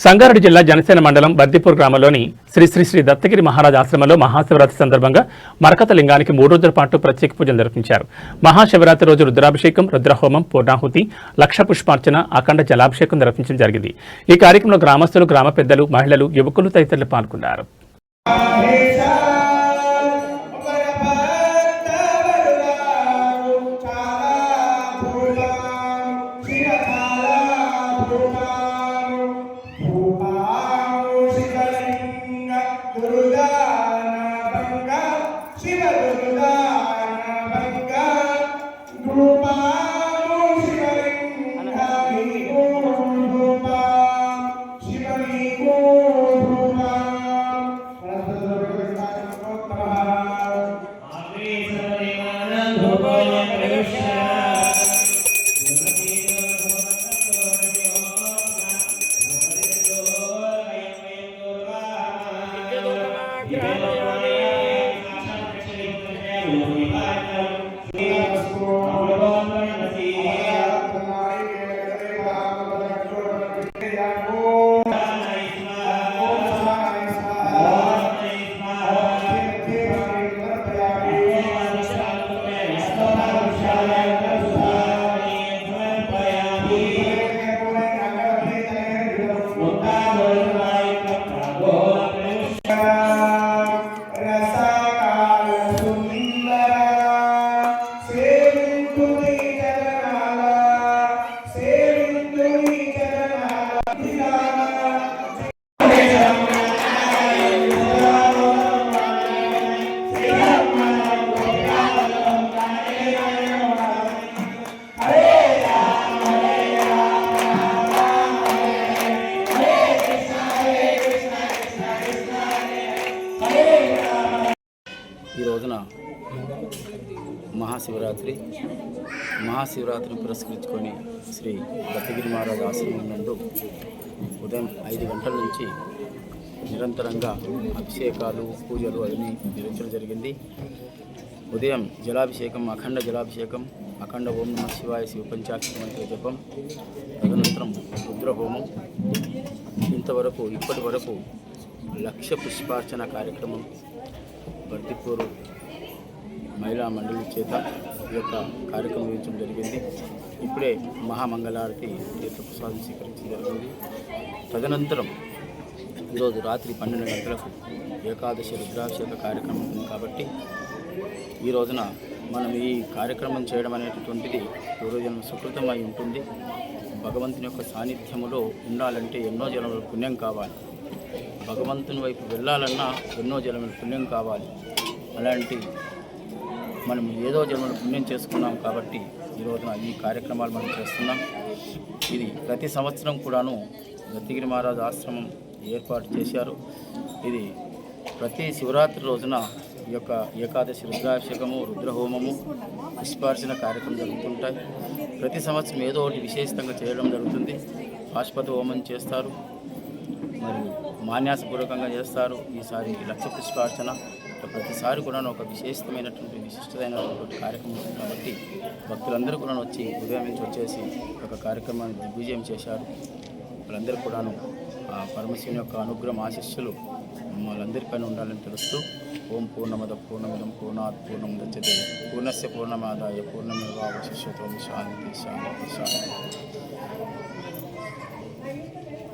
సంగారెడ్డి జిల్లా జనసేన మండలం బద్దిపూర్ గ్రామంలోని శ్రీ శ్రీ శ్రీ దత్తగిరి మహారాజ్ ఆశ్రమంలో మహాశివరాత్రి సందర్భంగా మరకత లింగానికి 3 రోజుల పాటు ప్రత్యేక పూజలు నిర్వహించారు. మహాశివరాత్రి రోజు రుద్రాభిషేకం, రుద్రహోమం, పూర్ణాహుతి, లక్ష పుష్పార్చన, అఖండ జలాభిషేకం నిర్వహించడం జరిగింది. ఈ కార్యక్రమంలో గ్రామస్తులు, గ్రామ పెద్దలు, మహిళలు, యువకులు తదితరులు పాల్గొన్నారు. ఈ రోజున మహాశివరాత్రిని పురస్కరించుకొని శ్రీ దత్తగిరి మహారాజ్ ఆశ్రమం నందు ఉదయం 5 గంటల నుంచి నిరంతరంగా అభిషేకాలు, పూజలు అన్నీ నిర్వహించడం జరిగింది. ఉదయం జలాభిషేకం, అఖండ జలాభిషేకం, అఖండ ఓం నమః శివాయ శివ పంచాక్షరి మంత్ర జపం, తదనంతరం రుద్రహోమం, ఇప్పటి వరకు లక్ష పుష్పార్చన కార్యక్రమం బద్దిపూర్ మహిళా మండలి చేత ఈ యొక్క కార్యక్రమం నిర్వహించడం జరిగింది. ఇప్పుడే మహామంగళారతి తీర్థప్రసాదం స్వీకరించడం జరిగింది. తదనంతరం ఈరోజు రాత్రి 12 గంటలకు ఏకాదశి రుద్రాభిషేక కార్యక్రమం ఉంది కాబట్టి ఈ రోజున మనం ఈ కార్యక్రమం చేయడం అనేటటువంటిది పూర్వజన్మ సుకృతమై ఉంటుంది. భగవంతుని యొక్క సాన్నిధ్యములో ఉండాలంటే ఎన్నో జన్మల పుణ్యం కావాలి. భగవంతుని వైపు వెళ్ళాలన్నా ఎన్నో జన్మల పుణ్యం కావాలి. అలాంటి మనం ఏదో జన్మల పుణ్యం చేసుకున్నాం కాబట్టి ఈ రోజున ఈ కార్యక్రమాలు మనం చేస్తున్నాం. ఇది ప్రతి సంవత్సరం కూడాను దత్తగిరి మహారాజ్ ఆశ్రమం ఏర్పాటు చేశారు. ఇది ప్రతి శివరాత్రి రోజున ఈ యొక్క ఏకాదశి రుద్రాభిషేకము, రుద్రహోమము, పుష్పార్చన కార్యక్రమం జరుగుతుంటాయి. ప్రతి సంవత్సరం ఏదో ఒకటి విశేషంగా చేయడం జరుగుతుంది. బాష్పతి హోమం చేస్తారు, మరియు మాన్యాసపూర్వకంగా చేస్తారు. ఈసారి లక్ష పుష్పార్చన ప్రతిసారి కూడా ఒక విశిష్టమైనటువంటి కార్యక్రమం ఉంది కాబట్టి భక్తులందరూ కూడా వచ్చి ఉదయం నుంచి వచ్చేసి ఒక కార్యక్రమాన్ని దిగ్విజయం చేశారు. వాళ్ళందరూ కూడాను ఆ పరమశివుని యొక్క అనుగ్రహం, ఆశీస్సులు వాళ్ళందరిపైన ఉండాలని తెలుస్తూ ఓం పూర్ణమద పూర్ణమిదం పూర్ణాత్ పూర్ణముదచ్యతే పూర్ణస్య పూర్ణమాదాయ పూర్ణమేవావశిష్యతే. శాంతి శాంతి శాంతి.